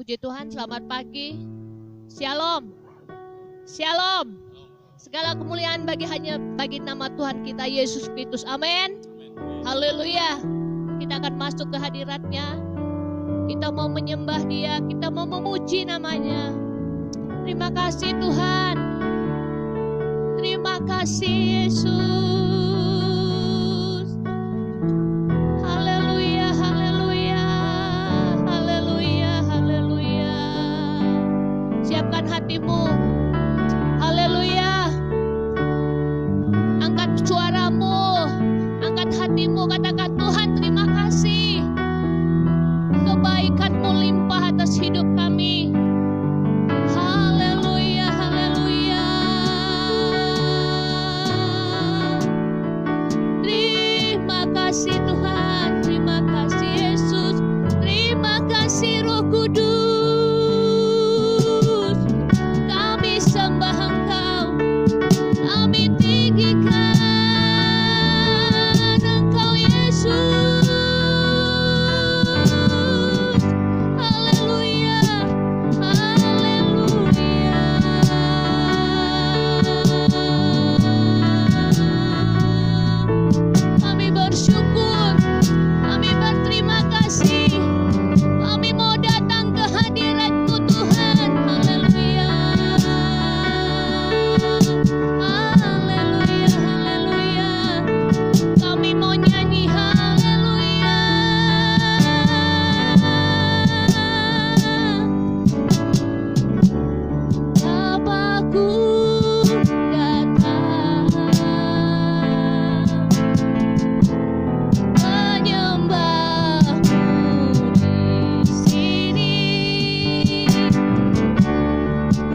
Puji Tuhan, selamat pagi. Shalom. Shalom. Segala kemuliaan bagi nama Tuhan kita Yesus Kristus. Amin. Haleluya. Kita akan masuk ke hadirat-Nya. Kita mau menyembah Dia, kita mau memuji namanya. Terima kasih Tuhan. Terima kasih Yesus. Haleluya, haleluya. Haleluya, haleluya. Siapkan hatimu. Haleluya. Angkat suaramu, angkat hatimu, katakan Tuhan terima kasih. Kebaikan-Mu limpah atas hidup kami. Haleluya, haleluya. Terima kasih Tuhan, terima kasih Yesus, terima kasih Roh Kudus. Kami sembah Engkau, kami tinggikan Engkau Yesus. Haleluya, haleluya. Kami bersyukur, kami berterima kasih. Kami mau datang ke hadirat-Mu Tuhan. Haleluya. Haleluya, haleluya. Kami mau nyanyi haleluya. Bapakku datang menyembah-Mu di sini.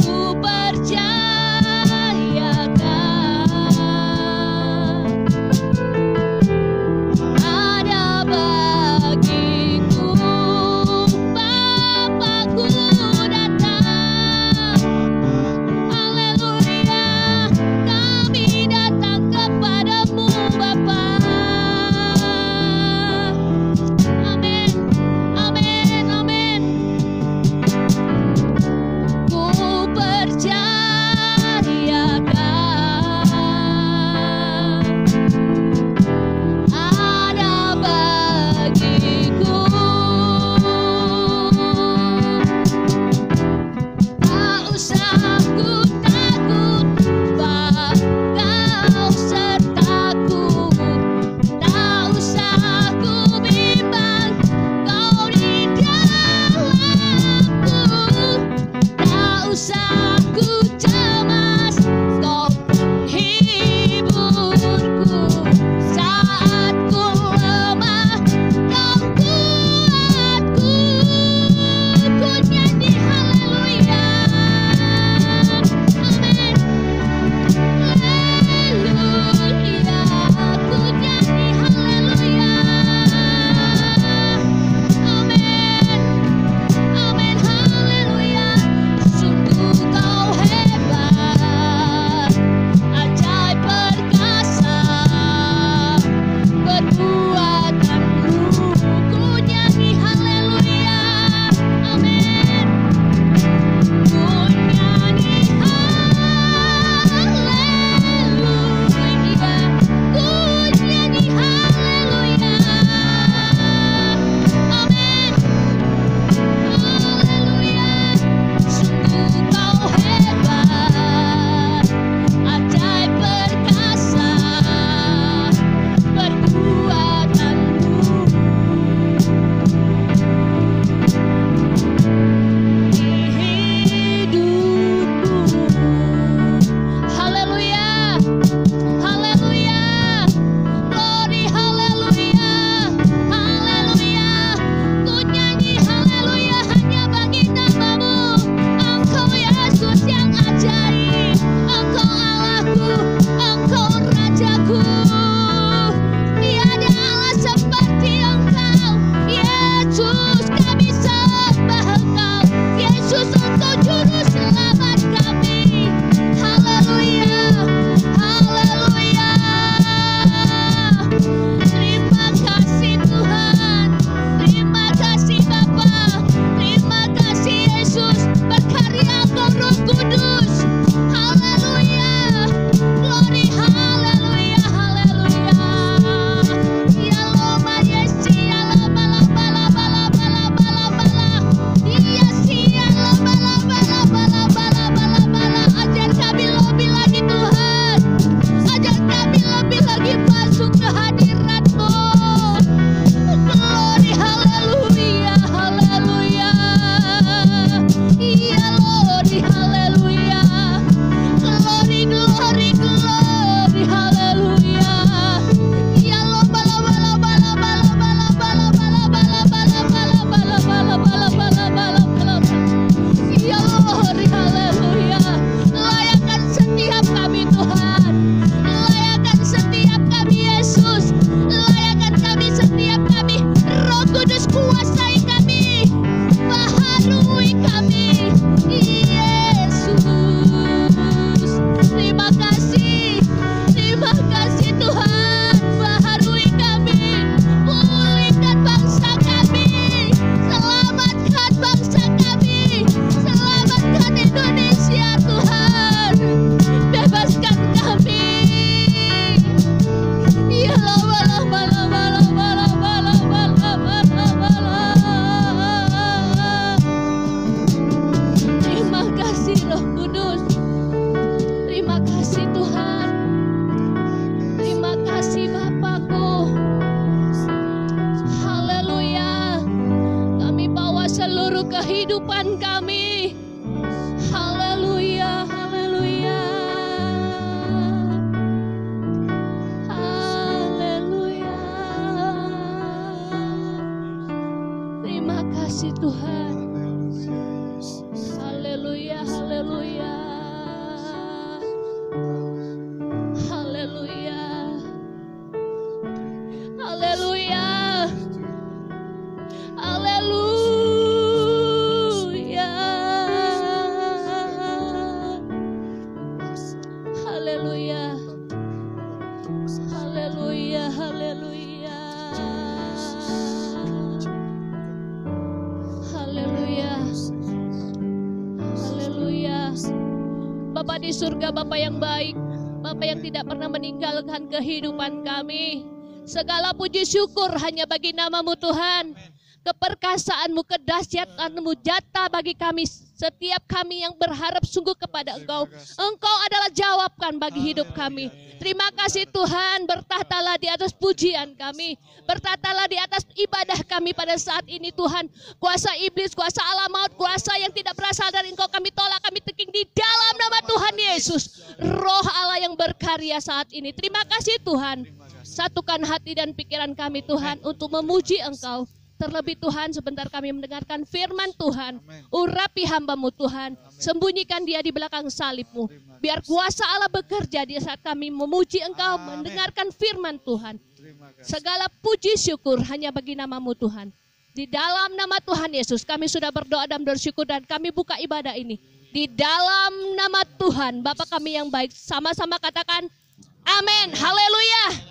Ku percayakan kasih Tuhan, baharui kami, pulihkan bangsa kami, selamatkan bangsa kami, selamatkan Indonesia Tuhan, bebaskan kami. Ya terima kasih Roh Kudus, terima kasih Tuhan, terima kasih Bapakku. Haleluya, kami bawa seluruh kehidupan kami. Haleluya, haleluya, haleluya. Terima kasih Tuhan. Haleluya, haleluya, haleluya, haleluya, haleluya, haleluya, haleluya, haleluya, haleluya. Haleluya. Bapa di surga, Bapa yang baik, Bapa yang tidak pernah meninggalkan kehidupan kami. Segala puji syukur hanya bagi nama-Mu Tuhan. Keperkasaanmu, kedahsyatanmu jatah bagi kami, setiap kami yang berharap sungguh kepada Engkau. Engkau adalah jawaban bagi hidup kami. Terima kasih Tuhan, bertahtalah di atas pujian kami, bertahtalah di atas ibadah kami pada saat ini Tuhan. Kuasa iblis, kuasa alam maut, kuasa yang tidak berasal dari Engkau kami tolak, kami teking di dalam nama Tuhan Yesus. Roh Allah yang berkarya saat ini. Terima kasih Tuhan, satukan hati dan pikiran kami Tuhan untuk memuji Engkau. Terlebih Tuhan, sebentar kami mendengarkan firman Tuhan. Urapi hamba-Mu Tuhan, sembunyikan dia di belakang salib-Mu. Biar kuasa Allah bekerja di saat kami memuji Engkau, mendengarkan firman Tuhan. Segala puji syukur hanya bagi nama-Mu Tuhan. Di dalam nama Tuhan Yesus kami sudah berdoa dan bersyukur, dan kami buka ibadah ini. Di dalam nama Tuhan, Bapa kami yang baik, sama-sama katakan amin. Haleluya.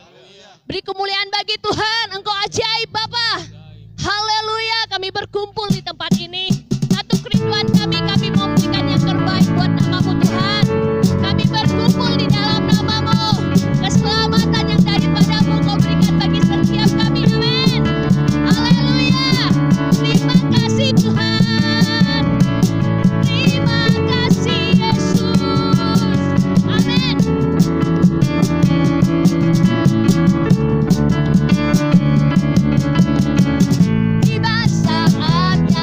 Beri kemuliaan bagi Tuhan, Engkau ajaib Bapa. Haleluya, kami berkumpul di tempat ini. Satu kerinduan kami mau memberikan yang terbaik buat nama-Mu Tuhan. Kami berkumpul di dalam nama-Mu. Keselamatan yang daripada-Mu Kau berikan bagi setiap kami. Amin. Haleluya. Terima kasih Tuhan. Terima kasih Yesus. Amin. Tiba saatnya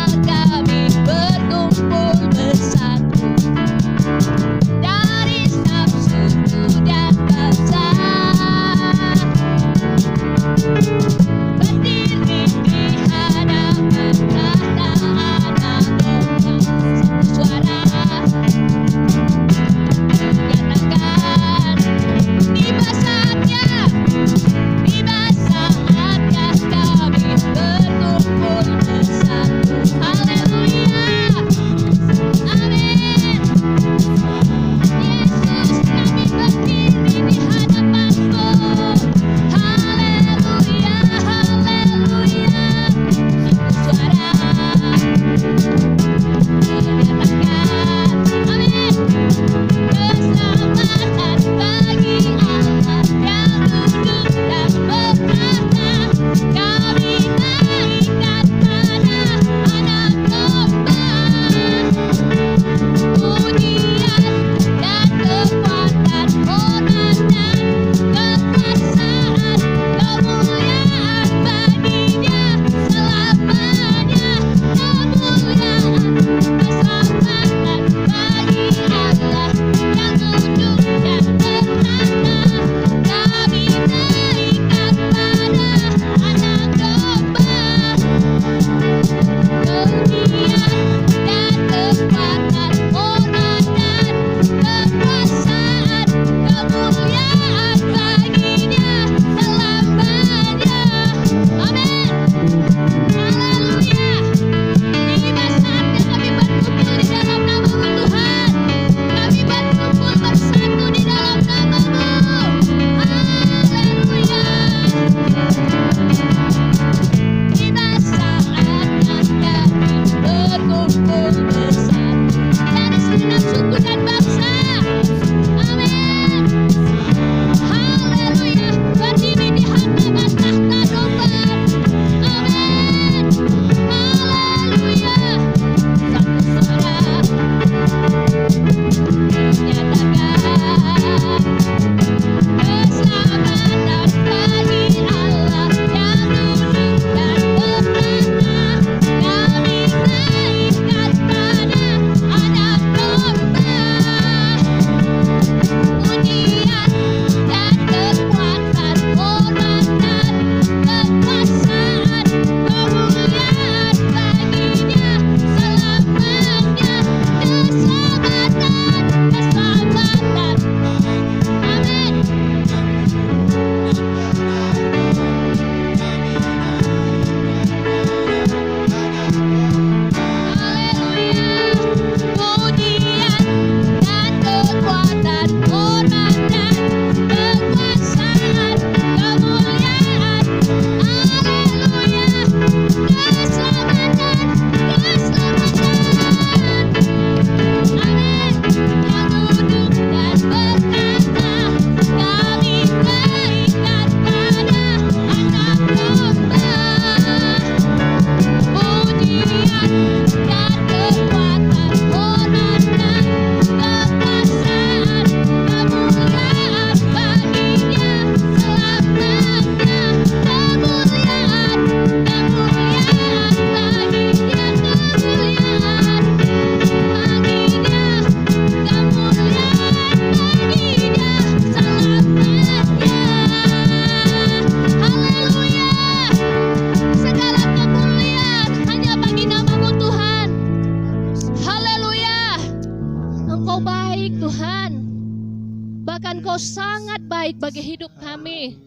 baik bagi hidup kami.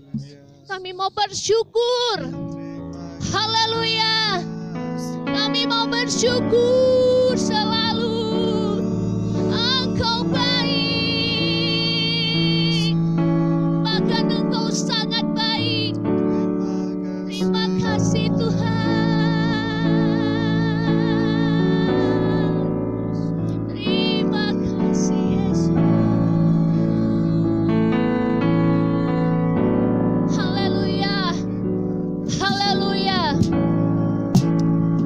Kami mau bersyukur. Haleluya. Kami mau bersyukur selalu. Engkau baik, bahkan Engkau sangat baik. Terima kasih Tuhan. Terima kasih Yesus. Haleluya. Haleluya.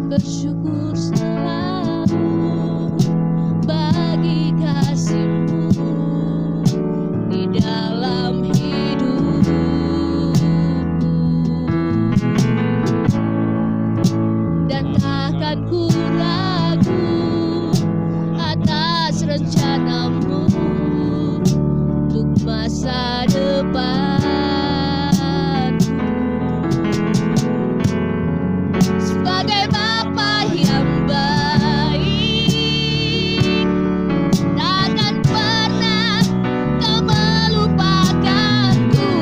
Bersyukur selalu bagi kasih-Mu di dalam hidupku, dan takkan ku ragu atas rencana-Mu untuk masa depan. Sebagai Bapa yang baik, takkan pernah Kau melupakanku.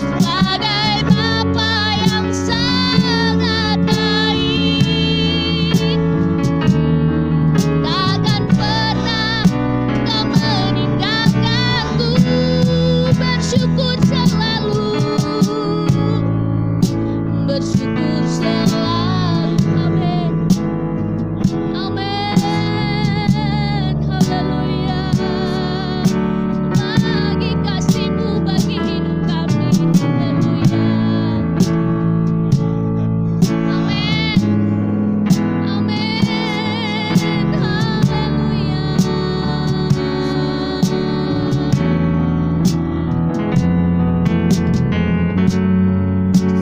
Sebagai Bapa yang sangat baik, takkan pernah Kau meninggalkanku. Bersyukur selalu, bersyukur selalu. Amin. Amin. Haleluya. Bagi kasih-Mu bagi hidup kami. Haleluya. Amin. Amin. Haleluya.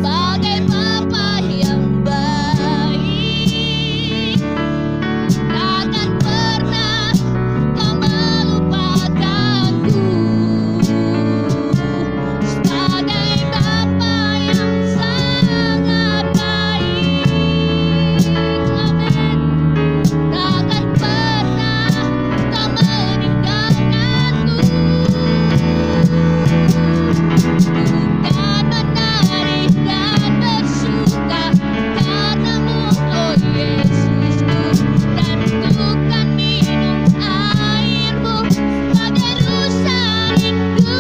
Sebagai Bapa yang baik, takkan pernah Kau melupakanku. Sebagai Bapa yang sangat baik, amin, takkan pernah Kau meninggalkanku. Bukan menari dan bersuka karena-Mu, oh Yesusku, dan bukan minum air-Mu bagai rusa rindu.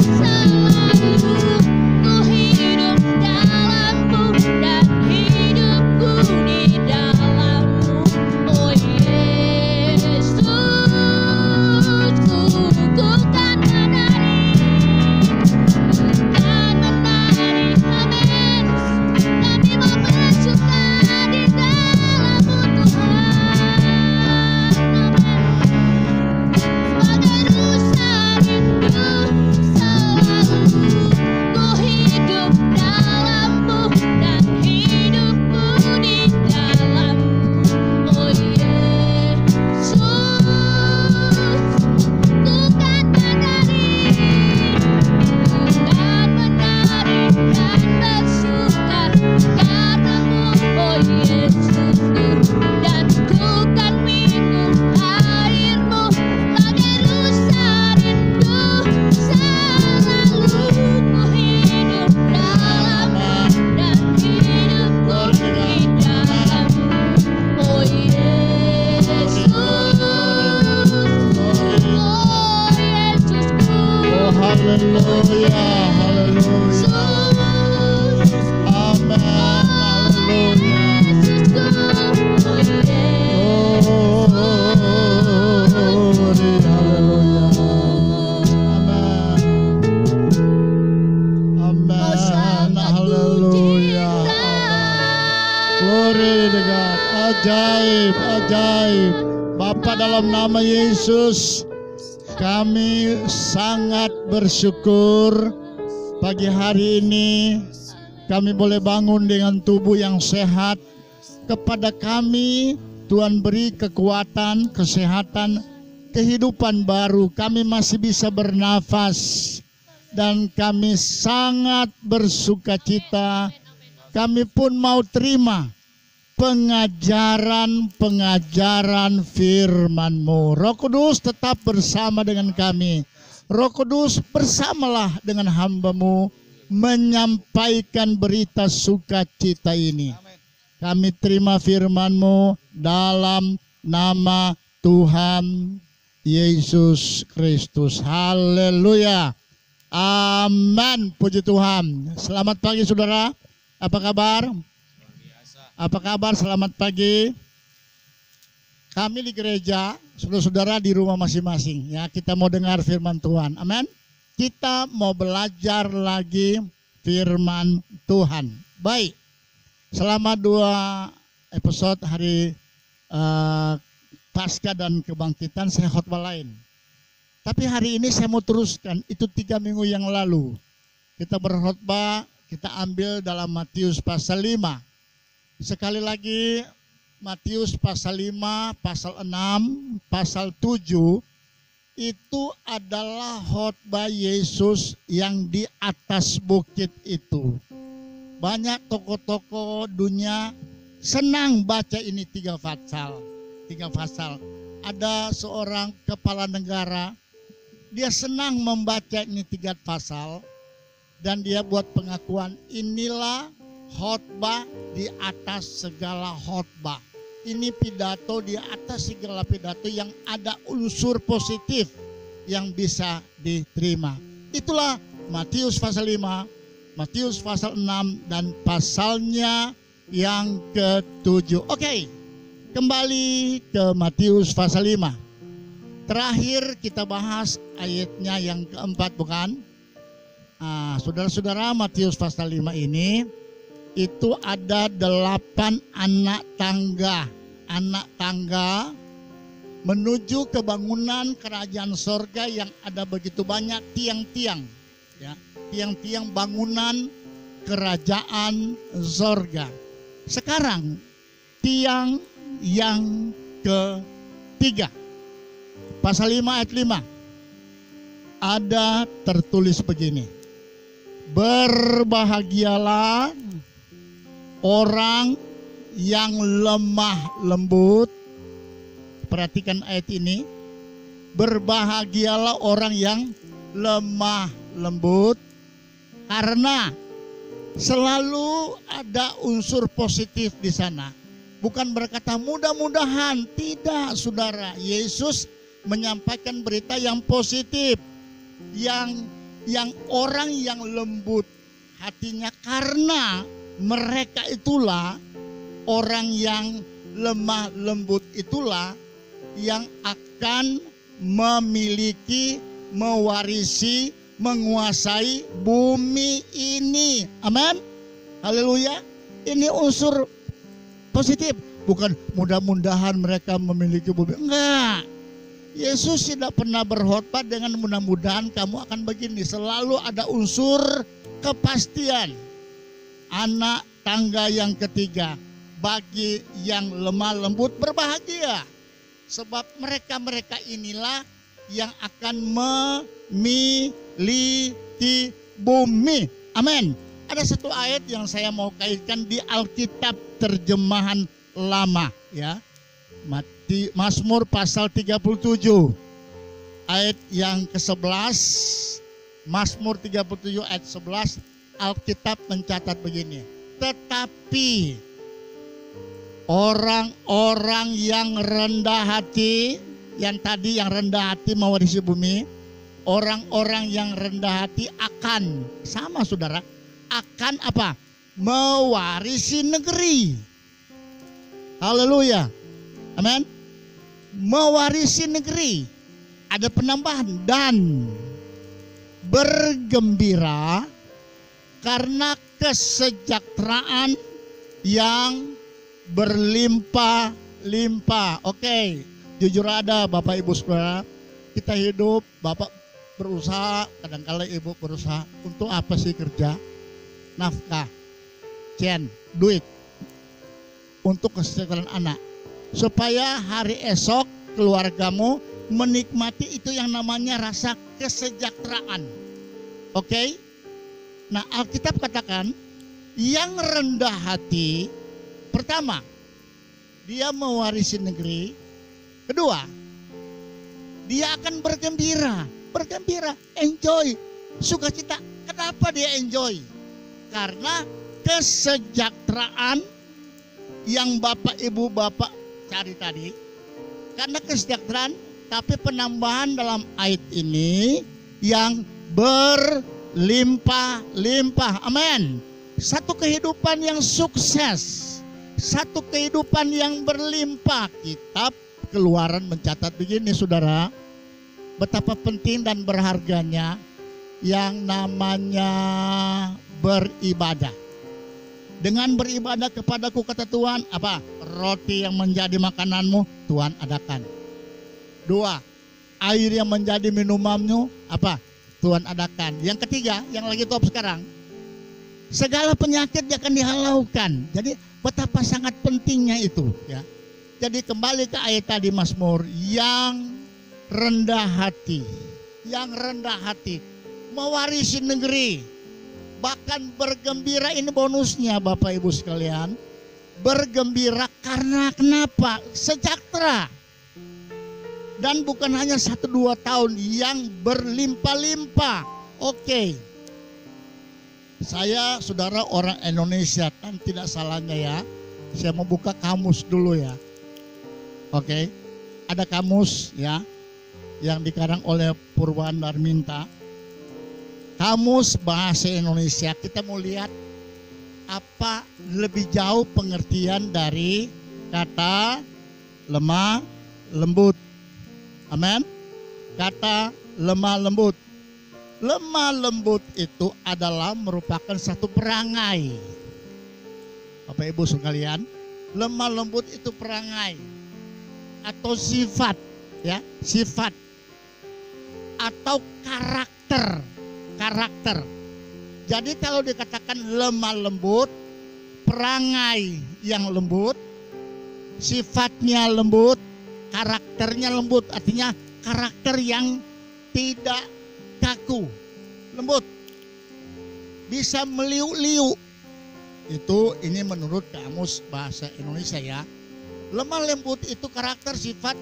Selalu ku hidup dalam-Mu dan hidupku di dalam-Mu, oh Yesus. Ku kan menari, bukan menari, amin. Kami mau bersuka di dalam-Mu Tuhan, amin. Sebagai rusa rindu, selalu ku hidup dalam-Mu dan hidupku di dalam-Mu, oh Yesus. Ku kan menari, bukan menari dan bersuka karena-Mu, oh Yesusku, dan ku kan minum air-Mu bagai rusa rindu. Selalu ku hidup dalam-Mu dan hidupku di dalam-Mu, oh Yesus. Oh Yesusku, Oh, haleluya, haleluya. Amin, haleluya. Yesusku, oh Yesus. Oh, haleluya. Amin. Kau Amin, sangat haleluya. kucinta. Glory to God. Ajaib, ajaib. Bapa, dalam nama Yesus, kami sangat bersyukur pagi hari ini kami boleh bangun dengan tubuh yang sehat. Kepada kami Tuhan beri kekuatan, kesehatan, kehidupan baru. Kami masih bisa bernafas dan kami sangat bersukacita. Kami pun mau terima pengajaran-pengajaran firman-Mu. Roh Kudus tetap bersama dengan kami. Roh Kudus, bersamalah dengan hamba-Mu menyampaikan berita sukacita ini. Kami terima firman-Mu dalam nama Tuhan Yesus Kristus. Haleluya. Amin. Puji Tuhan. Selamat pagi saudara. Apa kabar? Apa kabar? Selamat pagi. Kami di gereja, saudara-saudara di rumah masing-masing ya, kita mau dengar firman Tuhan. Amin. Kita mau belajar lagi firman Tuhan. Baik. Selama 2 episode hari Paskah dan Kebangkitan saya khotbah lain. Tapi hari ini saya mau teruskan, itu 3 minggu yang lalu. Kita berkhotbah, kita ambil dalam Matius pasal 5. Sekali lagi Matius pasal 5, pasal 6, pasal 7 itu adalah khotbah Yesus yang di atas bukit itu. Banyak tokoh-tokoh dunia senang baca ini 3 pasal. Ada seorang kepala negara, dia senang membaca ini 3 pasal dan dia buat pengakuan, inilah khotbah di atas segala khotbah. Ini pidato di atas segala pidato yang ada unsur positif yang bisa diterima. Itulah Matius pasal 5, Matius pasal 6 dan pasalnya yang ke-7. Oke, kembali ke Matius pasal 5. Terakhir kita bahas ayatnya yang ke-4 bukan? Saudara-saudara, Matius pasal 5 ini itu ada 8 anak tangga menuju kebangunan kerajaan sorga yang ada begitu banyak tiang-tiang ya, tiang-tiang bangunan kerajaan sorga. Sekarang tiang yang ke-3 pasal 5 ayat 5 ada tertulis begini, berbahagialah orang yang lemah lembut. Perhatikan ayat ini. Berbahagialah orang yang lemah lembut, karena selalu ada unsur positif di sana. Bukan berkata mudah-mudahan, tidak saudara. Yesus menyampaikan berita yang positif, yang orang yang lembut hatinya, karena mereka itulah orang yang lemah lembut, itulah yang akan memiliki, mewarisi, menguasai bumi ini. Amin. Haleluya. Ini unsur positif. Bukan mudah-mudahan mereka memiliki bumi. Enggak. Yesus tidak pernah berkhotbah dengan mudah-mudahan kamu akan begini. Selalu ada unsur kepastian. Anak tangga yang ke-3, bagi yang lemah lembut berbahagia, sebab mereka inilah yang akan memiliki bumi. Amin. Ada satu ayat yang saya mau kaitkan di Alkitab terjemahan lama ya. Mazmur pasal 37 ayat yang ke-11. Mazmur 37 ayat 11, Alkitab mencatat begini, tetapi orang-orang yang rendah hati, yang tadi yang rendah hati mewarisi bumi, orang-orang yang rendah hati akan, sama saudara, akan apa? Mewarisi negeri. Haleluya. Amin. Mewarisi negeri. Ada penambahan, dan bergembira karena kesejahteraan yang berlimpah-limpah. Oke, jujur ada Bapak Ibu Saudara, kita hidup, Bapak berusaha, kadang-kala Ibu berusaha, untuk apa sih kerja? Nafkah, duit, untuk kesejahteraan anak, supaya hari esok keluargamu menikmati itu yang namanya rasa kesejahteraan. Oke? Nah, Alkitab katakan yang rendah hati, pertama, dia mewarisi negeri. Kedua, dia akan bergembira. bergembira, enjoy, sukacita. Kenapa dia enjoy? Karena kesejahteraan yang Bapak Ibu Bapak cari tadi, karena kesejahteraan, tapi penambahan dalam ayat ini yang berlimpah-limpah. Amin. Satu kehidupan yang sukses, satu kehidupan yang berlimpah. Kitab Keluaran mencatat begini, saudara, betapa penting dan berharganya yang namanya beribadah. Dengan beribadah kepadaku, kata Tuhan, apa? Roti yang menjadi makananmu Tuhan adakan. 2, air yang menjadi minumanmu, apa? Tuhan adakan. Yang ketiga, yang lagi top sekarang, segala penyakit akan dihalaukan. Jadi betapa sangat pentingnya itu, ya. Jadi kembali ke ayat tadi, Mazmur, yang rendah hati, yang rendah hati mewarisi negeri, bahkan bergembira. Ini bonusnya Bapak Ibu sekalian, bergembira karena kenapa? Sejahtera. Dan bukan hanya 1-2 tahun, yang berlimpah-limpah. Oke. Saya saudara orang Indonesia, kan tidak salahnya ya, saya mau buka kamus dulu ya. Oke. Ada kamus ya yang dikarang oleh Purwan Darminta. Kamus bahasa Indonesia, kita mau lihat apa lebih jauh pengertian dari kata lemah lembut. Amin. Kata lemah lembut. Lemah lembut itu adalah merupakan satu perangai. Bapak Ibu sekalian, lemah lembut itu perangai atau sifat, ya, sifat atau karakter. Karakter. Jadi kalau dikatakan lemah lembut, perangai yang lembut, sifatnya lembut, karakternya lembut, artinya karakter yang tidak kaku, lembut, bisa meliuk-liuk. Itu ini menurut kamus bahasa Indonesia ya. Lemah lembut itu karakter sifat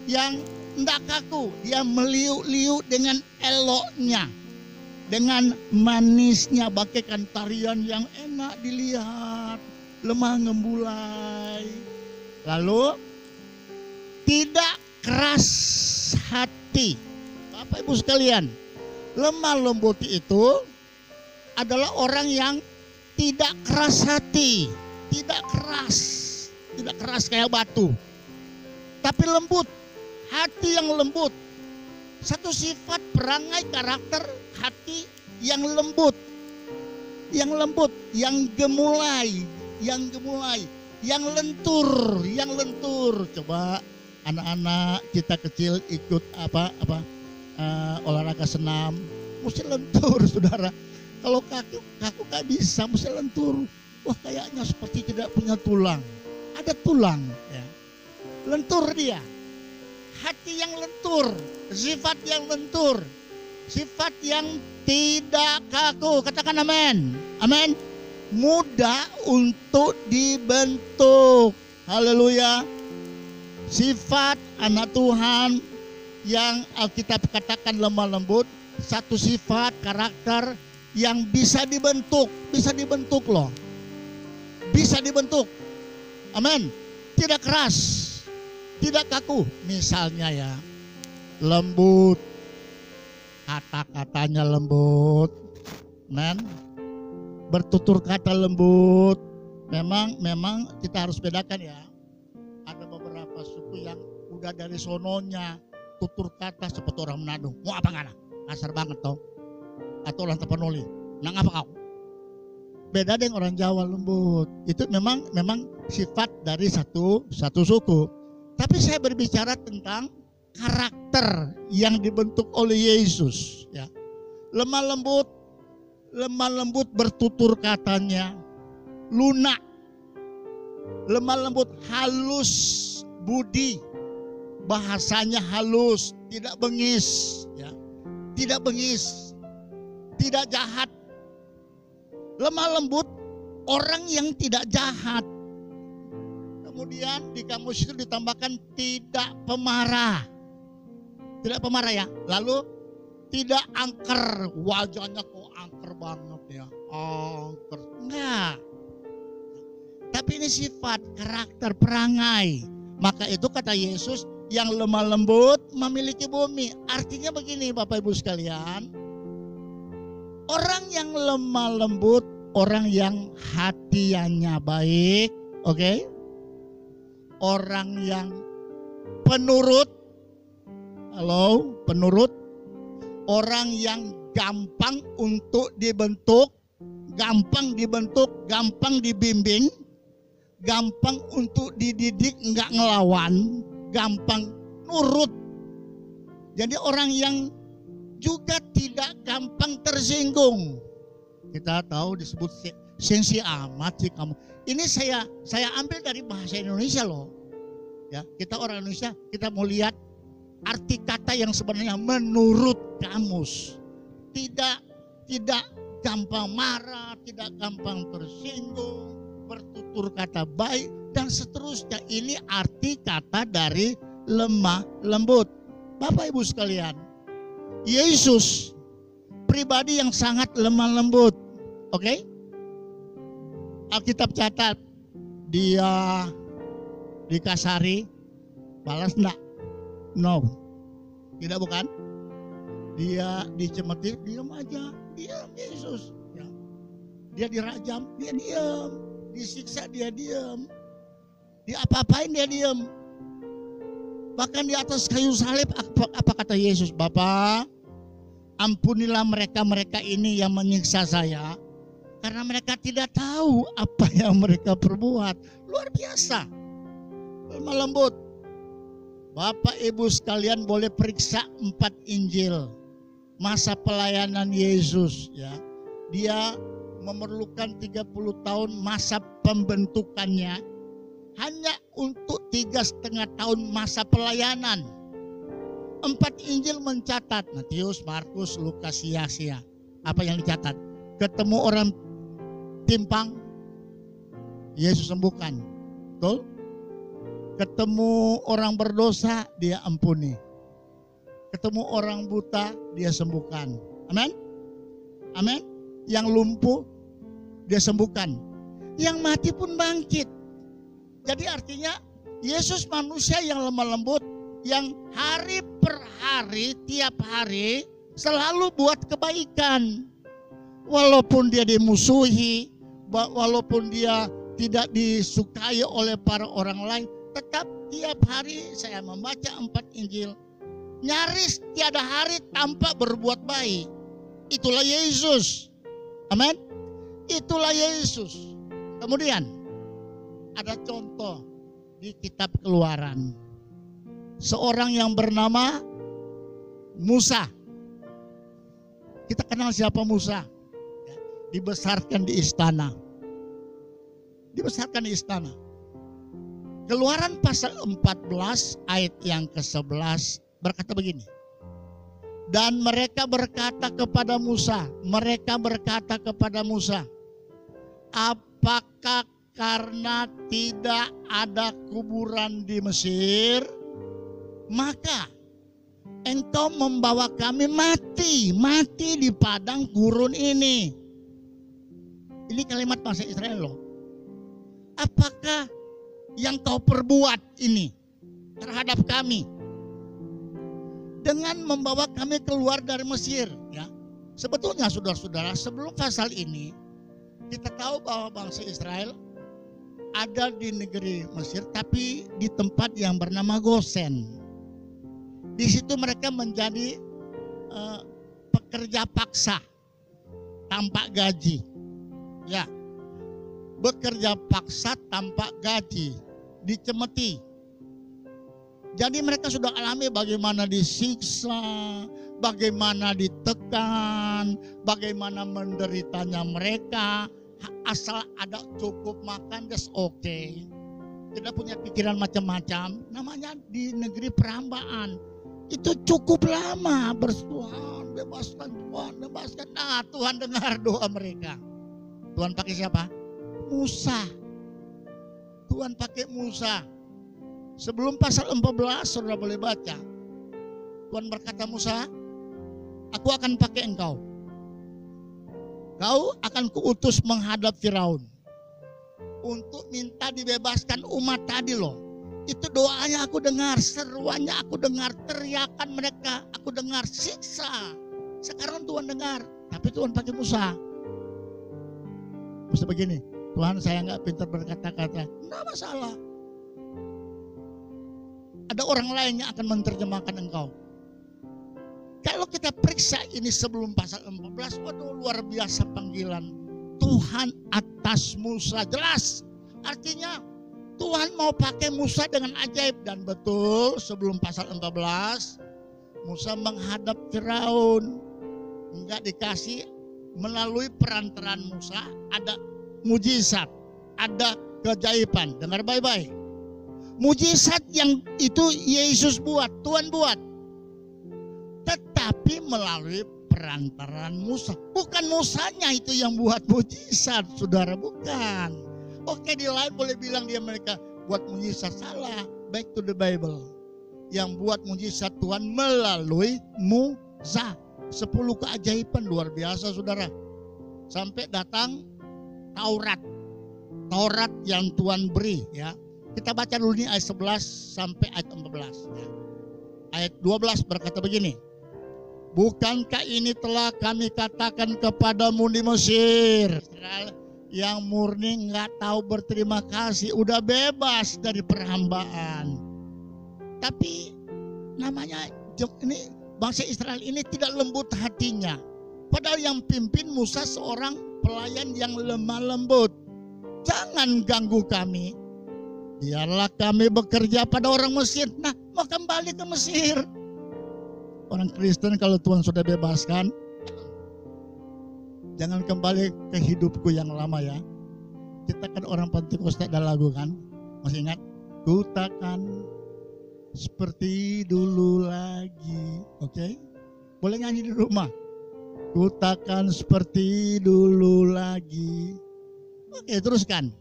yang tidak kaku, dia meliuk-liuk dengan eloknya, dengan manisnya, bagaikan tarian yang enak dilihat, lemah ngembulai. Lalu tidak keras hati. Bapak Ibu sekalian, lemah lembut itu adalah orang yang tidak keras hati, tidak keras kayak batu, tapi lembut, hati yang lembut. Satu sifat perangai karakter hati yang lembut, yang gemulai, yang lentur. Coba anak-anak kita kecil ikut olahraga senam, mesti lentur, saudara. Kalau kaku gak bisa, mesti lentur. Wah, kayaknya seperti tidak punya tulang. Ada tulang, ya. Lentur dia. Hati yang lentur, sifat yang lentur, sifat yang tidak kaku. Katakan amin. Amin. Mudah untuk dibentuk. Haleluya. Sifat anak Tuhan yang Alkitab katakan lemah lembut, satu sifat karakter yang bisa dibentuk loh. Bisa dibentuk. Amin. Tidak keras, tidak kaku. Misalnya ya, lembut, kata-katanya lembut, men, bertutur kata lembut. Memang kita harus bedakan ya. Ada beberapa suku yang udah dari sononya tutur kata seperti orang Manado. Mau apa ngana? Kasar banget toh. Atau orang Tapanuli. Nang apa kau? Beda dengan orang Jawa lembut. Itu memang sifat dari satu suku. Tapi saya berbicara tentang karakter yang dibentuk oleh Yesus. Ya. Lemah lembut bertutur katanya, lunak. Lemah lembut, halus budi, bahasanya halus, tidak bengis, ya. Tidak bengis, tidak jahat. Lemah lembut, orang yang tidak jahat. Kemudian di kamus itu ditambahkan tidak pemarah. Tidak pemarah ya. Lalu Tidak angker, wajahnya kok angker banget ya. Angker. Enggak. Tapi ini sifat, karakter, perangai. Maka itu kata Yesus, yang lemah lembut memiliki bumi. Artinya begini Bapak Ibu sekalian. Orang yang lemah lembut, orang yang hatinya baik, oke? Orang yang penurut, halo, penurut. Orang yang gampang untuk dibentuk, gampang dibimbing, gampang untuk dididik, enggak ngelawan, gampang nurut. Jadi orang yang juga tidak gampang tersinggung. Kita tahu disebut sensi amat sih kamu. Ini saya ambil dari bahasa Indonesia loh. Ya, kita orang Indonesia, kita mau lihat arti kata yang sebenarnya menurut kamus. Tidak gampang marah, tidak gampang tersinggung, bertutur kata baik dan seterusnya. Ini arti kata dari lemah lembut. Bapak Ibu sekalian, Yesus pribadi yang sangat lemah lembut. Oke? Alkitab catat dia dikasari, balas enggak? No. Tidak, bukan? Dia dicemeti, diam aja. Diam Yesus. Ya. Dia dirajam, dia diam. Disiksa, dia diam. Diapa-apain, dia diam. Bahkan di atas kayu salib, apa kata Yesus? Bapa, ampunilah mereka-mereka ini yang menyiksa saya. Karena mereka tidak tahu apa yang mereka perbuat. Luar biasa. Lemah lembut. Bapak Ibu sekalian boleh periksa 4 Injil. Masa pelayanan Yesus ya. Dia memerlukan 30 tahun masa pembentukannya. Hanya untuk 3,5 tahun masa pelayanan. 4 Injil mencatat. Matius, Markus, Lukas, Yesaya. Apa yang dicatat? Ketemu orang timpang, Yesus sembuhkan. Betul? Ketemu orang berdosa, dia ampuni. Ketemu orang buta, dia sembuhkan. Amin? Amin? Yang lumpuh, dia sembuhkan. Yang mati pun bangkit. Jadi artinya Yesus manusia yang lemah lembut, yang hari per hari, tiap hari selalu buat kebaikan. Walaupun dia dimusuhi, walaupun dia tidak disukai oleh para orang lain, tetap tiap hari saya membaca 4 Injil. Nyaris tiada hari tanpa berbuat baik. Itulah Yesus. Amin. Itulah Yesus. Kemudian ada contoh di kitab Keluaran. Seorang yang bernama Musa. Kita kenal siapa Musa. Dibesarkan di istana. Dibesarkan di istana. Keluaran pasal 14 ayat yang ke-11 berkata begini. Dan mereka berkata kepada Musa, apakah karena tidak ada kuburan di Mesir, maka engkau membawa kami mati di padang gurun ini. Ini kalimat bangsa Israel loh. Apakah yang kau perbuat ini terhadap kami dengan membawa kami keluar dari Mesir? Ya, sebetulnya saudara-saudara, sebelum pasal ini kita tahu bahwa bangsa Israel ada di negeri Mesir, tapi di tempat yang bernama Gosen. Di situ mereka menjadi pekerja paksa tanpa gaji. Ya, bekerja paksa tanpa gaji, dicemeti. Jadi mereka sudah alami bagaimana disiksa, bagaimana ditekan, bagaimana menderitanya mereka. Asal ada cukup makan, that's okay. Tidak punya pikiran macam-macam. Namanya di negeri perambaan. Itu cukup lama bersuara, bebaskan Tuhan, bebaskan. Nah, Tuhan dengar doa mereka. Tuhan pakai siapa? Musa. Tuhan pakai Musa. Sebelum pasal 14 saudara boleh baca. Tuhan berkata, Musa, Aku akan pakai engkau. Kau akan kuutus menghadap Firaun untuk minta dibebaskan umat tadi loh. Itu doanya aku dengar, seruannya aku dengar, teriakan mereka aku dengar, siksa. Sekarang Tuhan dengar, tapi Tuhan pakai Musa. Musa begini, Tuhan saya nggak pintar berkata-kata, nggak masalah. Ada orang lain yang akan menerjemahkan engkau. Kalau kita periksa ini sebelum pasal 14, waduh luar biasa panggilan Tuhan atas Musa, jelas. Artinya Tuhan mau pakai Musa dengan ajaib. Dan betul sebelum pasal 14, Musa menghadap Firaun. Enggak dikasih, melalui perantaraan Musa ada mujizat, ada keajaiban. Dengar baik-baik. Mujizat yang itu Yesus buat, Tuhan buat. Tetapi melalui perantaraan Musa. Bukan Musanya itu yang buat mujizat, saudara, bukan. Oke, di lain boleh bilang dia mereka buat mujizat, salah. Back to the Bible. Yang buat mujizat Tuhan melalui Musa. 10 keajaiban luar biasa, saudara. Sampai datang Taurat. Taurat yang Tuhan beri, ya. Kita baca dulu nih ayat 11 sampai ayat 14. Ya. Ayat 12 berkata begini. Bukankah ini telah kami katakan kepadamu di Mesir? Israel yang murni nggak tahu berterima kasih, udah bebas dari perhambaan. Tapi namanya ini bangsa Israel ini tidak lembut hatinya. Padahal yang pimpin Musa seorang pelayan yang lemah lembut. Jangan ganggu kami. Biarlah kami bekerja pada orang Mesir. Nah, mau kembali ke Mesir. Orang Kristen kalau Tuhan sudah bebaskan, jangan kembali ke hidupku yang lama ya. Kita kan orang Pentakosta ada lagu kan, masih ingat? Ku takkan seperti dulu lagi. Oke? Boleh nyanyi di rumah. Ku takkan seperti dulu lagi. Oke, teruskan.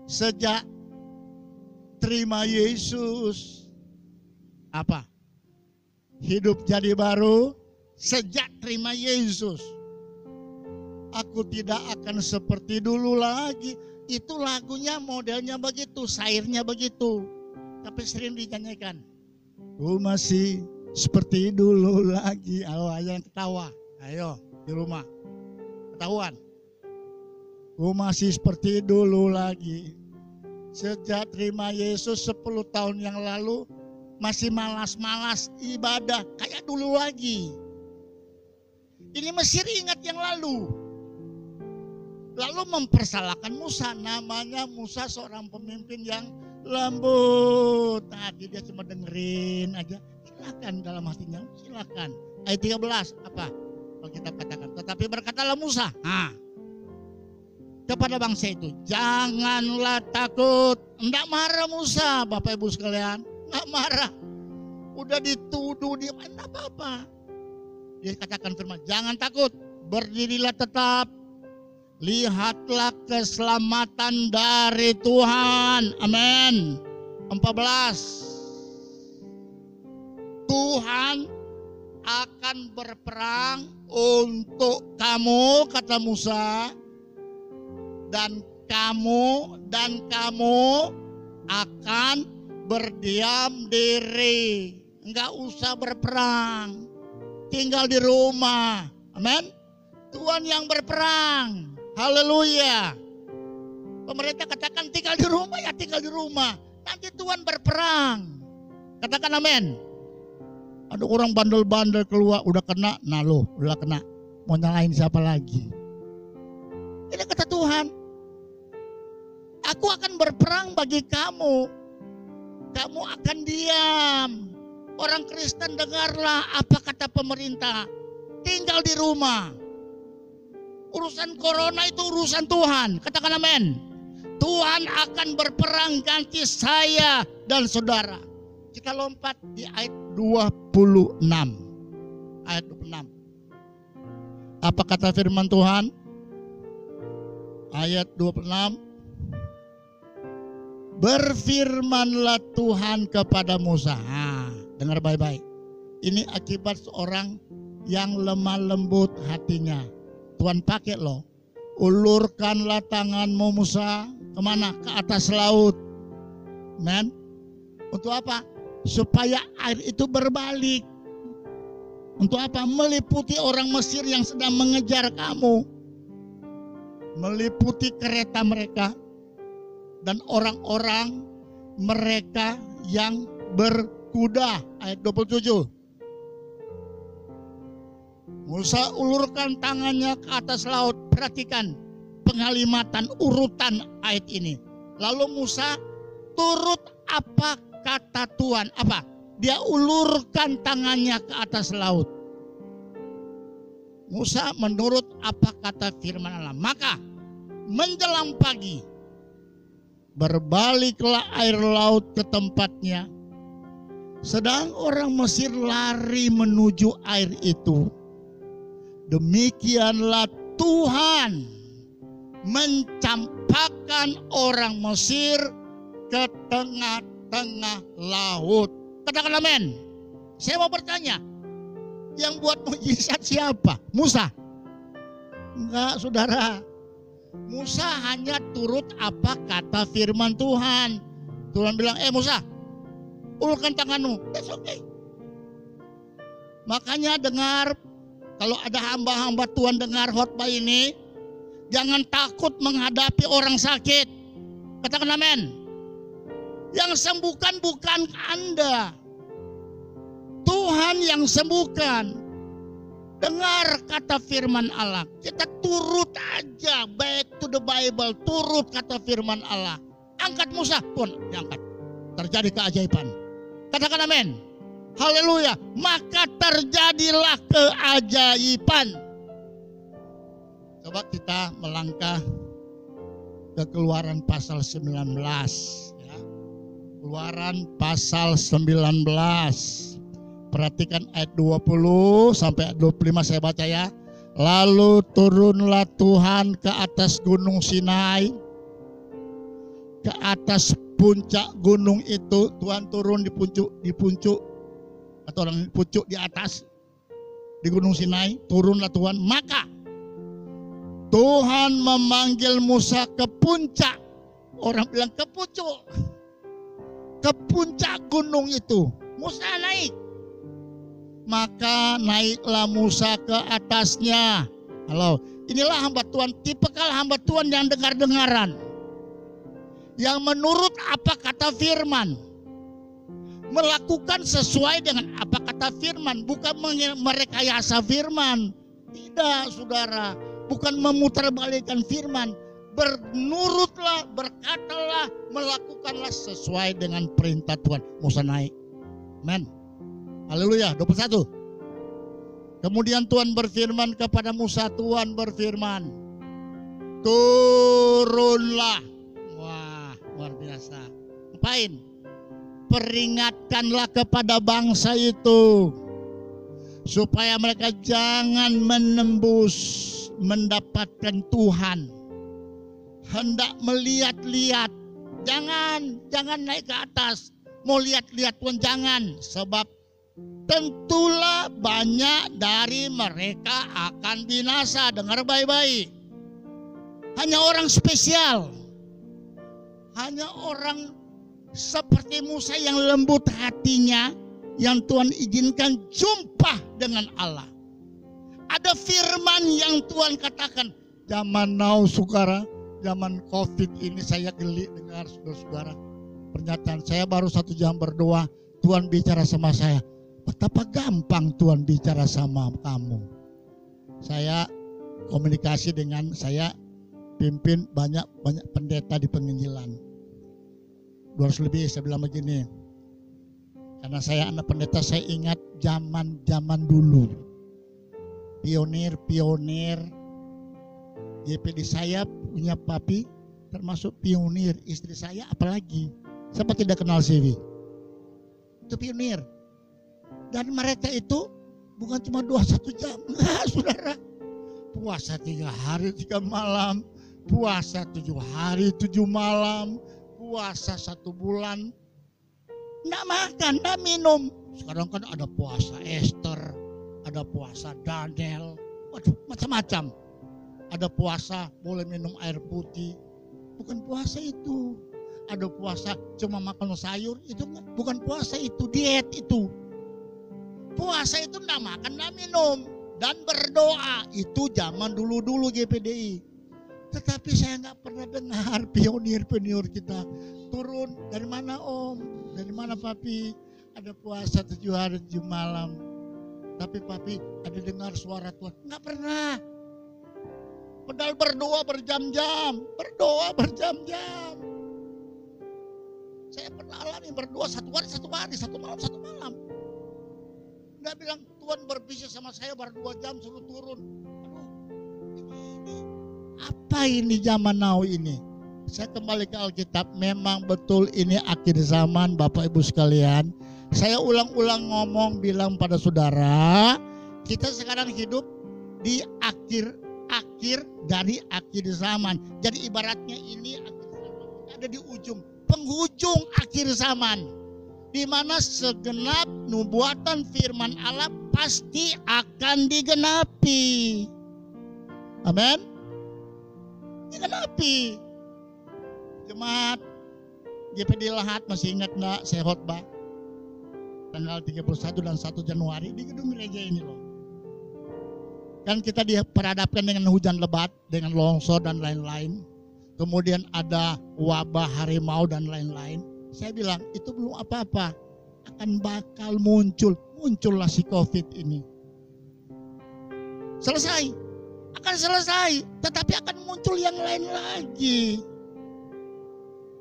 Sejak terima Yesus, apa? Hidup jadi baru sejak terima Yesus. Aku tidak akan seperti dulu lagi. Itu lagunya modelnya begitu, syairnya begitu. Tapi sering dinyanyikan. Ku masih seperti dulu lagi. Ayo yang ketawa. Ayo di rumah. Ketahuan. Ku masih seperti dulu lagi. Sejak terima Yesus 10 tahun yang lalu, masih malas-malas ibadah kayak dulu lagi. Ini Mesir ingat yang lalu. Lalu mempersalahkan Musa. Namanya Musa seorang pemimpin yang lembut. Tadi dia cuma dengerin aja. Silakan dalam hatinya, silakan. Ayat 13 apa? Alkitab katakan. Tetapi berkatalah Musa kepada bangsa itu, janganlah takut. Enggak marah Musa, Bapak Ibu sekalian. Nggak marah, udah dituduh dia, enggak apa-apa. Dia katakan firman, jangan takut, berdirilah tetap, lihatlah keselamatan dari Tuhan. Amin. 14. Tuhan akan berperang untuk kamu, kata Musa, dan kamu akan berdiam diri, enggak usah berperang, tinggal di rumah. Amin. Tuhan yang berperang. Haleluya. Pemerintah katakan tinggal di rumah, ya tinggal di rumah. Nanti Tuhan berperang. Katakan amin. Ada orang bandel-bandel keluar, udah kena, nah lo udah kena. Mau nyalain siapa lagi? Ini kata Tuhan. Aku akan berperang bagi kamu. Kamu akan diam. Orang Kristen dengarlah apa kata pemerintah. Tinggal di rumah. Urusan corona itu urusan Tuhan. Katakan amin. Tuhan akan berperang ganti saya dan saudara. Kita lompat di ayat 26. Ayat 26. Apa kata firman Tuhan? Ayat 26. Berfirmanlah Tuhan kepada Musa. Dengar baik-baik. Ini akibat seorang yang lemah lembut hatinya. Tuhan pakai loh. Ulurkanlah tanganmu Musa. Kemana? Ke atas laut. Men. Untuk apa? Supaya air itu berbalik. Untuk apa? Meliputi orang Mesir yang sedang mengejar kamu. Meliputi kereta mereka. Dan orang-orang mereka yang berkuda. Ayat 27. Musa ulurkan tangannya ke atas laut. Perhatikan pengalimatan urutan ayat ini. Lalu Musa turut apa kata Tuhan? Apa? Dia ulurkan tangannya ke atas laut. Musa menurut apa kata firman Allah. Maka menjelang pagi berbaliklah air laut ke tempatnya. Sedang orang Mesir lari menuju air itu. Demikianlah Tuhan mencampakkan orang Mesir ke tengah-tengah laut. Katakan amin. Saya mau bertanya, yang buat mujizat siapa? Musa? Enggak, saudara. Musa hanya turut apa kata firman Tuhan. Tuhan bilang, Musa, ulurkan tanganmu. That's okay. Makanya dengar, kalau ada hamba-hamba Tuhan dengar khotbah ini, jangan takut menghadapi orang sakit. Katakan amin. Yang sembuhkan bukan Anda. Tuhan yang sembuhkan. Dengar kata firman Allah. Kita turut aja, back to the Bible, turut kata firman Allah. Angkat Musa, Tuhan diangkat. Terjadi keajaiban. Katakan amin. Haleluya. Maka terjadilah keajaiban. Coba kita melangkah ke Keluaran pasal 19. Ya. Keluaran pasal 19. Perhatikan ayat 20 sampai ayat 25 saya baca ya. Lalu turunlah Tuhan ke atas gunung Sinai. Ke atas puncak gunung itu. Tuhan turun di puncak atau orang pucuk di atas di gunung Sinai, turunlah Tuhan. Maka Tuhan memanggil Musa ke puncak. Orang bilang ke pucuk, ke puncak gunung itu. Musa naik. Maka naiklah Musa ke atasnya. Halo, inilah hamba Tuhan, tipikal hamba Tuhan yang dengar-dengaran, yang menurut apa kata firman, melakukan sesuai dengan apa kata firman, bukan merekayasa firman. Tidak, saudara, bukan memutarbalikkan firman. Bernurutlah, berkatalah, melakukanlah sesuai dengan perintah Tuhan. Musa naik. Amen. Haleluya. 21. Kemudian Tuhan berfirman kepada Musa, Tuhan berfirman, turunlah. Wah, luar biasa. Ngapain? Peringatkanlah kepada bangsa itu supaya mereka jangan menembus mendapatkan Tuhan. Hendak melihat-lihat, jangan naik ke atas. Mau lihat-lihat Tuhan jangan, sebab tentulah banyak dari mereka akan binasa. Dengar baik-baik. Hanya orang spesial, hanya orang seperti Musa yang lembut hatinya, yang Tuhan izinkan jumpa dengan Allah. Ada firman yang Tuhan katakan. Zaman now, saudara, zaman COVID ini saya geli dengar saudara-saudara. Pernyataan saya baru 1 jam berdoa, Tuhan bicara sama saya. Betapa gampang Tuhan bicara sama kamu. Saya komunikasi dengan, saya pimpin banyak pendeta di penginjilan. 200 lebih, saya bilang begini. Karena saya anak pendeta, saya ingat zaman dulu. Pionir YPD saya punya papi, termasuk pionir. Istri saya apalagi. Siapa tidak kenal CV? Itu pionir. Dan mereka itu bukan cuma 21 jam. Enggak, saudara. Puasa 3 hari 3 malam. Puasa 7 hari 7 malam. Puasa 1 bulan. Enggak makan, enggak minum. Sekarang kan ada puasa Esther, ada puasa Daniel, waduh macam-macam. Ada puasa boleh minum air putih, bukan puasa itu. Ada puasa cuma makan sayur, itu bukan puasa, itu diet itu. Puasa itu enggak makan, enggak minum, dan berdoa. Itu zaman dulu-dulu GPDI. Tetapi saya nggak pernah dengar pionir-pionir kita turun. Dari mana Om? Dari mana Papi? Ada puasa 7 hari 7 malam. Tapi Papi ada dengar suara Tuhan? Nggak pernah. Padahal berdoa berjam-jam. Berdoa berjam-jam. Saya pernah alami berdoa 1 hari 1 hari, 1 malam 1 malam. Nggak bilang Tuhan berbicara sama saya baru 2 jam suruh turun. Aduh, ini apa ini zaman now ini? Saya kembali ke Alkitab, memang betul ini akhir zaman Bapak Ibu sekalian. Saya ulang-ulang ngomong bilang pada saudara, kita sekarang hidup di akhir dari akhir zaman. Jadi ibaratnya ini akhir zaman, ada di ujung, penghujung akhir zaman. Di mana segenap nubuatan firman Allah pasti akan digenapi. Amin. Digenapi. Jemaat GPD Lahat masih ingat enggak saya khotbah tanggal 31 dan 1 Januari di gedung gereja ini loh. Kan kita diperhadapkan dengan hujan lebat, dengan longsor dan lain-lain. Kemudian ada wabah harimau dan lain-lain. Saya bilang itu belum apa-apa, akan bakal muncullah si COVID ini. Selesai, akan selesai, tetapi akan muncul yang lain lagi.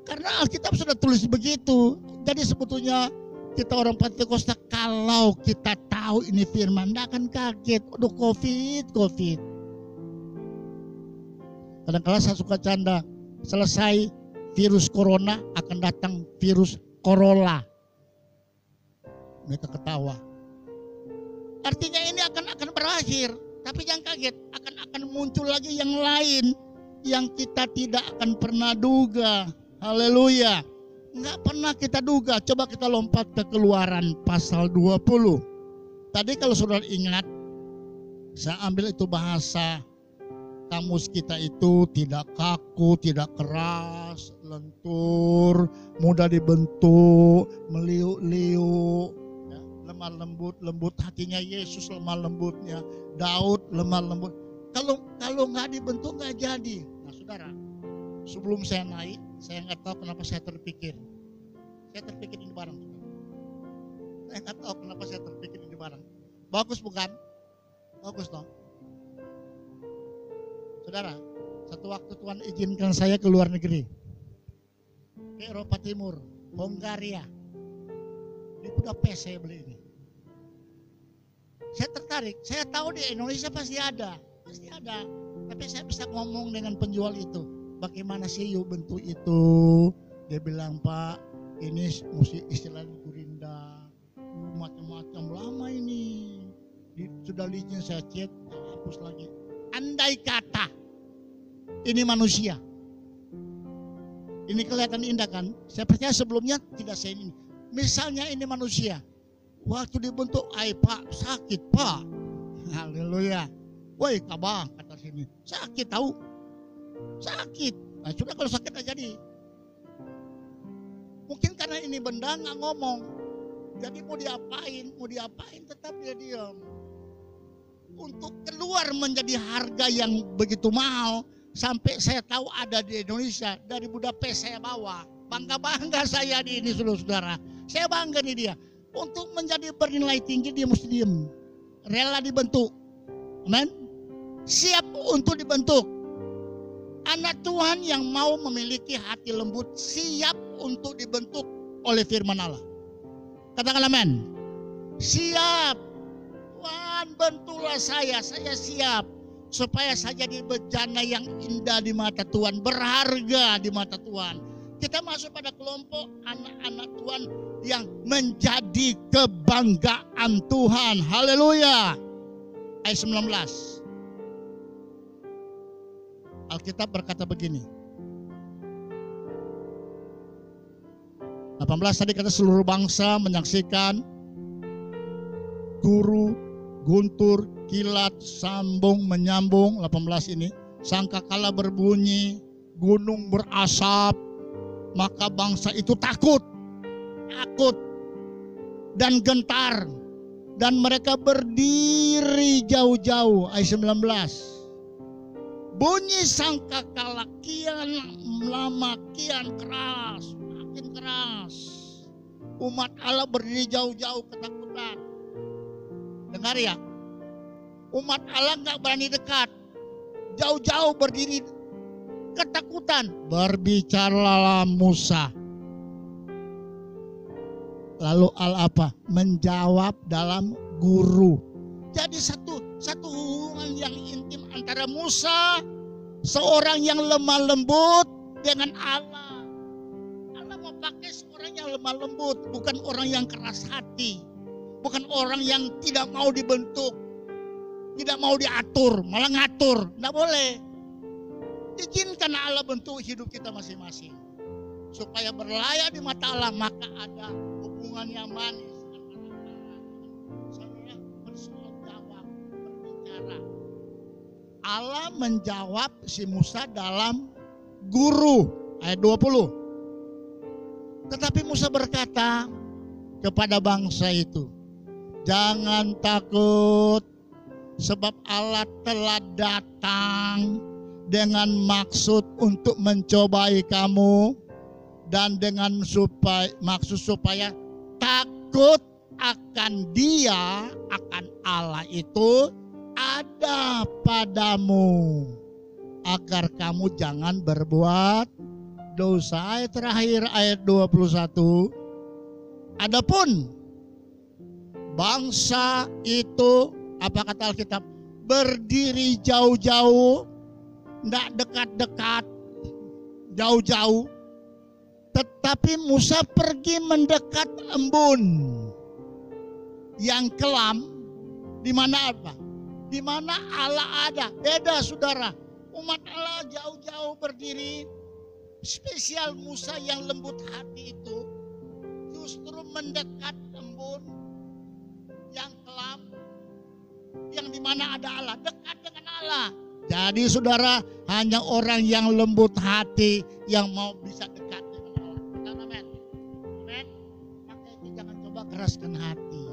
Karena Alkitab sudah tulis begitu. Jadi sebetulnya kita orang Pentakosta kalau kita tahu ini firman, tidak akan kaget. Aduh COVID. Kadang-kadang saya suka canda, selesai virus corona akan datang virus Corolla. Mereka ketawa. Artinya ini akan berakhir, tapi jangan kaget, akan muncul lagi yang lain yang kita tidak akan pernah duga. Haleluya. Enggak pernah kita duga. Coba kita lompat ke Keluaran pasal 20. Tadi kalau saudara ingat, saya ambil itu bahasa kamus kita itu tidak kaku, tidak keras, lentur, mudah dibentuk, meliuk-liuk, ya, lemah lembut hatinya Yesus, lemah lembutnya Daud, lemah lembut. Kalau nggak dibentuk nggak jadi. Nah saudara, sebelum saya naik, saya nggak tahu kenapa saya terpikir ini barang. Saya nggak tahu kenapa saya terpikir ini barang. Bagus bukan? Bagus dong. Saudara, satu waktu Tuhan izinkan saya ke luar negeri, ke Eropa Timur, Hongaria. Di Budapest saya beli ini. Saya tertarik, saya tahu di Indonesia pasti ada. Tapi saya bisa ngomong dengan penjual itu. Bagaimana sih yuk bentuk itu? Dia bilang, Pak, ini mesti istilahnya gurinda, macam-macam lama ini. Sudah licin saya chat, hapus lagi. Andai kata ini manusia, ini kelihatan indah kan? Saya percaya sebelumnya tidak saya ini. Misalnya ini manusia, waktu dibentuk, Pak sakit Pak. Haleluya. Woi kabang kata sini, sakit tahu, sakit. Nah, sudah kalau sakit aja jadi. Mungkin karena ini benda nggak ngomong, jadi mau diapain tetap dia diam. Untuk keluar menjadi harga yang begitu mahal, sampai saya tahu ada di Indonesia, dari Budapest saya bawa. Bangga saya di ini saudara. Saya bangga nih dia. Untuk menjadi bernilai tinggi dia mesti diem. Rela dibentuk. Amen. Siap untuk dibentuk. Anak Tuhan yang mau memiliki hati lembut siap untuk dibentuk oleh firman Allah. Katakan amin. Siap. Tuhan bentuklah saya siap. Supaya saya jadi bejana yang indah di mata Tuhan, berharga di mata Tuhan. Kita masuk pada kelompok anak-anak Tuhan yang menjadi kebanggaan Tuhan. Haleluya. Ayat 19. Alkitab berkata begini. 18 tadi kata seluruh bangsa menyaksikan guru guntur, kilat, sambung, menyambung. 18 ini. Sangkakala berbunyi, gunung berasap, maka bangsa itu takut dan gentar, dan mereka berdiri jauh-jauh. Ayat 19. Bunyi sangkakala kian lama kian keras, makin keras. Umat Allah berdiri jauh-jauh ketakutan. Dengar ya, umat Allah nggak berani dekat, jauh-jauh berdiri ketakutan. Berbicaralah Musa. Lalu Allah apa? Menjawab dalam guru. Jadi satu hubungan yang intim antara Musa, seorang yang lemah lembut, dengan Allah. Allah mau pakai seorang yang lemah lembut, bukan orang yang keras hati, bukan orang yang tidak mau dibentuk, tidak mau diatur, malah ngatur. Tidak boleh. Izinkan Allah bentuk hidup kita masing-masing, supaya berlayak di mata Allah, maka ada hubungan yang manis antara Allah. Saya bersoal jawab, berbicara. Allah menjawab si Musa dalam guru. Ayat 20. Tetapi Musa berkata kepada bangsa itu, jangan takut, sebab Allah telah datang dengan maksud untuk mencobai kamu, dan dengan maksud supaya takut akan Dia, akan Allah itu ada padamu, agar kamu jangan berbuat dosa. Ayat terakhir, ayat 21. Adapun bangsa itu, apa kata Alkitab? Berdiri jauh-jauh, tidak dekat-dekat, jauh-jauh. Tetapi Musa pergi mendekat embun yang kelam, di mana apa? Di mana Allah ada. Beda saudara, umat Allah jauh-jauh berdiri. Spesial Musa yang lembut hati itu justru mendekat embun yang kelam, yang di mana ada Allah, dekat dengan Allah. Jadi saudara, hanya orang yang lembut hati yang mau bisa dekat dengan Allah. Amin. Amin. Maka itu jangan coba keraskan hati.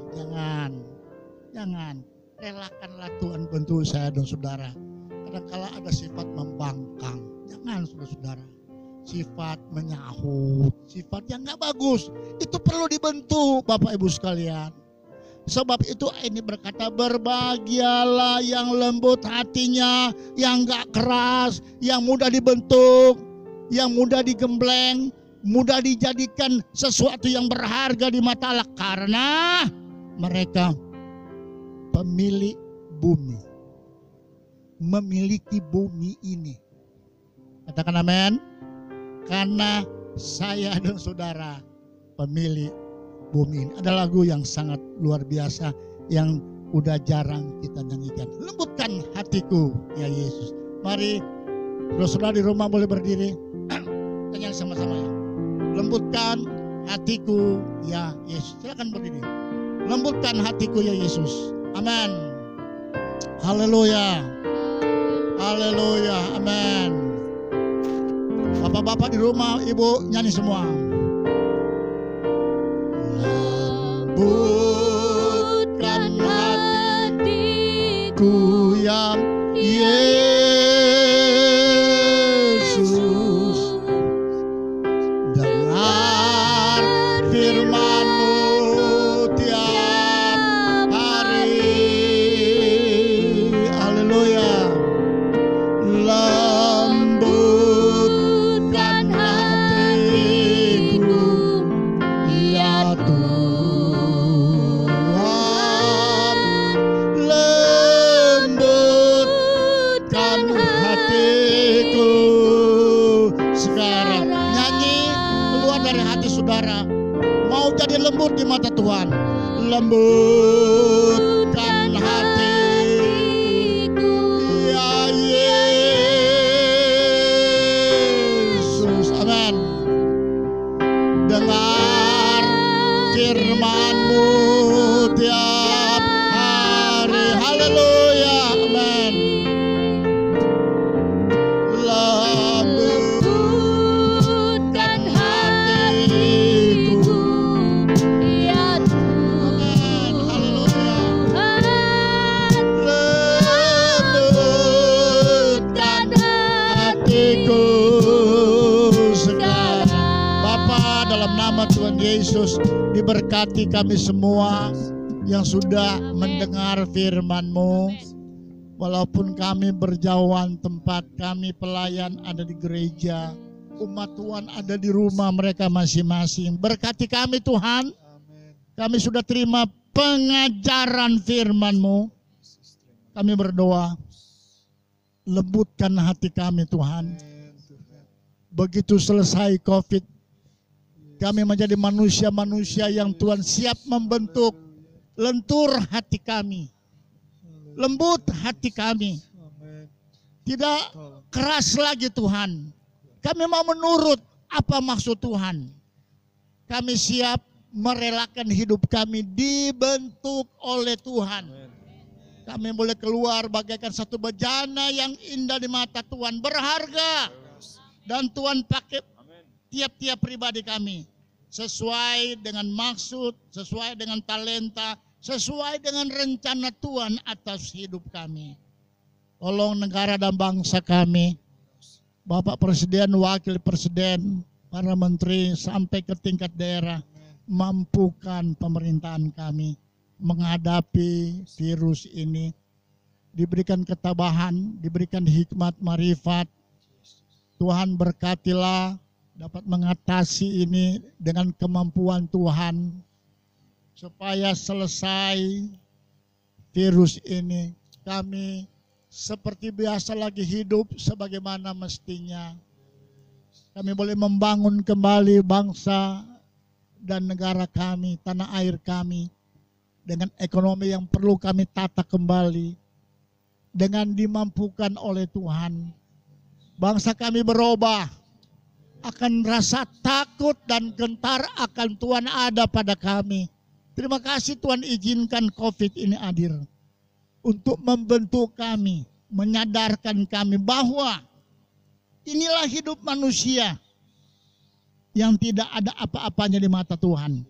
Jangan. Relakanlah Tuhan bentuk saya dan saudara. Kadang-kala ada sifat membangkang. Jangan saudara-saudara. Sifat menyahut, sifat yang gak bagus. Itu perlu dibentuk Bapak Ibu sekalian. Sebab itu ini berkata, berbahagialah yang lembut hatinya, yang gak keras, yang mudah dibentuk, yang mudah digembleng, mudah dijadikan sesuatu yang berharga di mata Allah. Karena mereka pemilik bumi, memiliki bumi ini. Katakan amin. Karena saya dan saudara pemilik bumi ini. Ada lagu yang sangat luar biasa yang udah jarang kita nyanyikan. Lembutkan hatiku ya Yesus. Mari saudara di rumah boleh berdiri. Tanya sama-sama ya. Lembutkan hatiku ya Yesus. Silakan berdiri. Lembutkan hatiku ya Yesus. Amin. Haleluya. Haleluya. Amin. Bapak-bapak di rumah, ibu nyanyi semua. Lembutkan hatiku ya Yesus, dengar firman-Mu tiap hari. Haleluya. Lembut di mata Tuhan. Lembutkan hatiku ya Yesus. Amin. Dengar firman-Mu tiap hari. Yesus. Diberkati kami semua yang sudah mendengar firman-Mu. Walaupun kami berjauhan tempat, kami pelayan ada di gereja, umat Tuhan ada di rumah mereka masing-masing. Berkati kami Tuhan. Kami sudah terima pengajaran firman-Mu. Kami berdoa, lembutkan hati kami Tuhan. Begitu selesai COVID, kami menjadi manusia-manusia yang Tuhan siap membentuk. Lentur hati kami, lembut hati kami, tidak keras lagi Tuhan. Kami mau menurut apa maksud Tuhan. Kami siap merelakan hidup kami dibentuk oleh Tuhan. Kami boleh keluar bagaikan satu bejana yang indah di mata Tuhan, berharga. Dan Tuhan pakai tiap-tiap pribadi kami sesuai dengan maksud, sesuai dengan talenta, sesuai dengan rencana Tuhan atas hidup kami. Tolong negara dan bangsa kami, Bapak Presiden, Wakil Presiden, para menteri sampai ke tingkat daerah, mampukan pemerintahan kami menghadapi virus ini. Diberikan ketabahan, diberikan hikmat, marifat. Tuhan berkatilah dapat mengatasi ini dengan kemampuan Tuhan, supaya selesai virus ini kami seperti biasa lagi hidup sebagaimana mestinya. Kami boleh membangun kembali bangsa dan negara kami, tanah air kami, dengan ekonomi yang perlu kami tata kembali, dengan dimampukan oleh Tuhan. Bangsa kami berubah, akan rasa takut dan gentar akan Tuhan ada pada kami. Terima kasih Tuhan izinkan COVID ini hadir untuk membentuk kami, menyadarkan kami bahwa inilah hidup manusia yang tidak ada apa-apanya di mata Tuhan.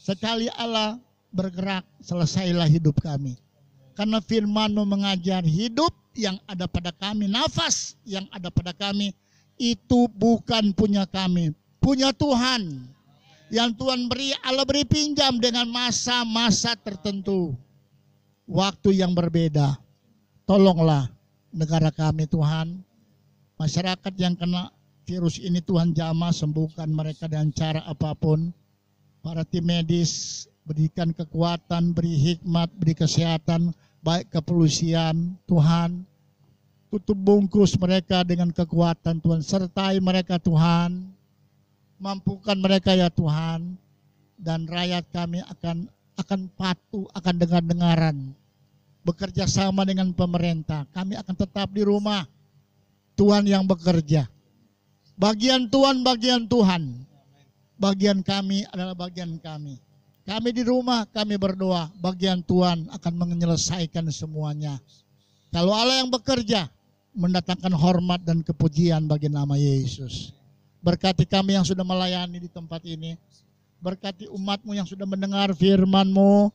Sekali Allah bergerak, selesailah hidup kami. Karena firman-Mu mengajar hidup yang ada pada kami, nafas yang ada pada kami, itu bukan punya kami, punya Tuhan. Yang Tuhan beri, Allah beri pinjam dengan masa-masa tertentu, waktu yang berbeda. Tolonglah negara kami Tuhan, masyarakat yang kena virus ini Tuhan jamah, sembuhkan mereka dengan cara apapun. Para tim medis berikan kekuatan, beri hikmat, beri kesehatan, baik kepolisian Tuhan. Tutup bungkus mereka dengan kekuatan Tuhan, sertai mereka Tuhan, mampukan mereka ya Tuhan, dan rakyat kami akan patuh, akan dengar-dengaran, bekerja sama dengan pemerintah. Kami akan tetap di rumah, Tuhan yang bekerja. Bagian Tuhan, bagian Tuhan. Bagian kami adalah bagian kami. Kami di rumah, kami berdoa, bagian Tuhan akan menyelesaikan semuanya. Kalau Allah yang bekerja, mendatangkan hormat dan kepujian bagi nama Yesus. Berkati kami yang sudah melayani di tempat ini. Berkati umat-Mu yang sudah mendengar firman-Mu.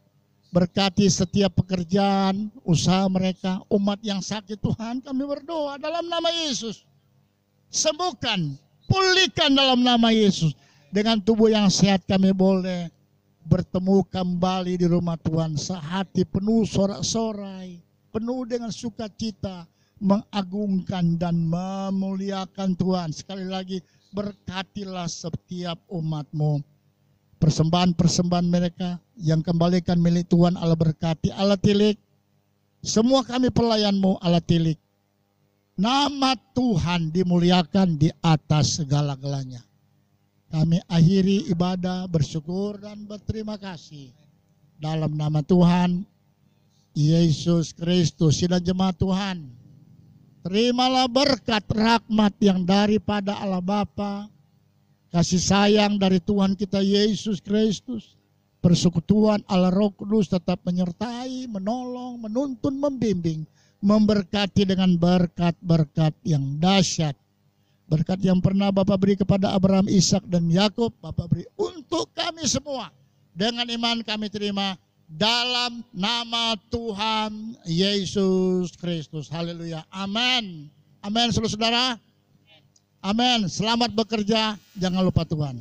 Berkati setiap pekerjaan, usaha mereka, umat yang sakit Tuhan. Kami berdoa dalam nama Yesus. Sembuhkan, pulihkan dalam nama Yesus. Dengan tubuh yang sehat kami boleh bertemu kembali di rumah Tuhan. Sehati penuh sorak-sorai, penuh dengan sukacita, mengagungkan dan memuliakan Tuhan. Sekali lagi, berkatilah setiap umat-Mu. Persembahan-persembahan mereka yang kembalikan milik Tuhan, Allah berkati, Allah tilik. Semua kami pelayan-Mu, Allah tilik. Nama Tuhan dimuliakan di atas segala-galanya. Kami akhiri ibadah, bersyukur dan berterima kasih. Dalam nama Tuhan Yesus Kristus, dan jemaat Tuhan, terimalah berkat rahmat yang daripada Allah Bapa, kasih sayang dari Tuhan kita Yesus Kristus, persekutuan Allah Roh Kudus tetap menyertai, menolong, menuntun, membimbing, memberkati dengan berkat-berkat yang dahsyat. Berkat yang pernah Bapa beri kepada Abraham, Ishak dan Yakub, Bapa beri untuk kami semua. Dengan iman kami terima dalam nama Tuhan Yesus Kristus. Haleluya. Amin. Amin, saudara-saudara. Amin. Selamat bekerja. Jangan lupa Tuhan.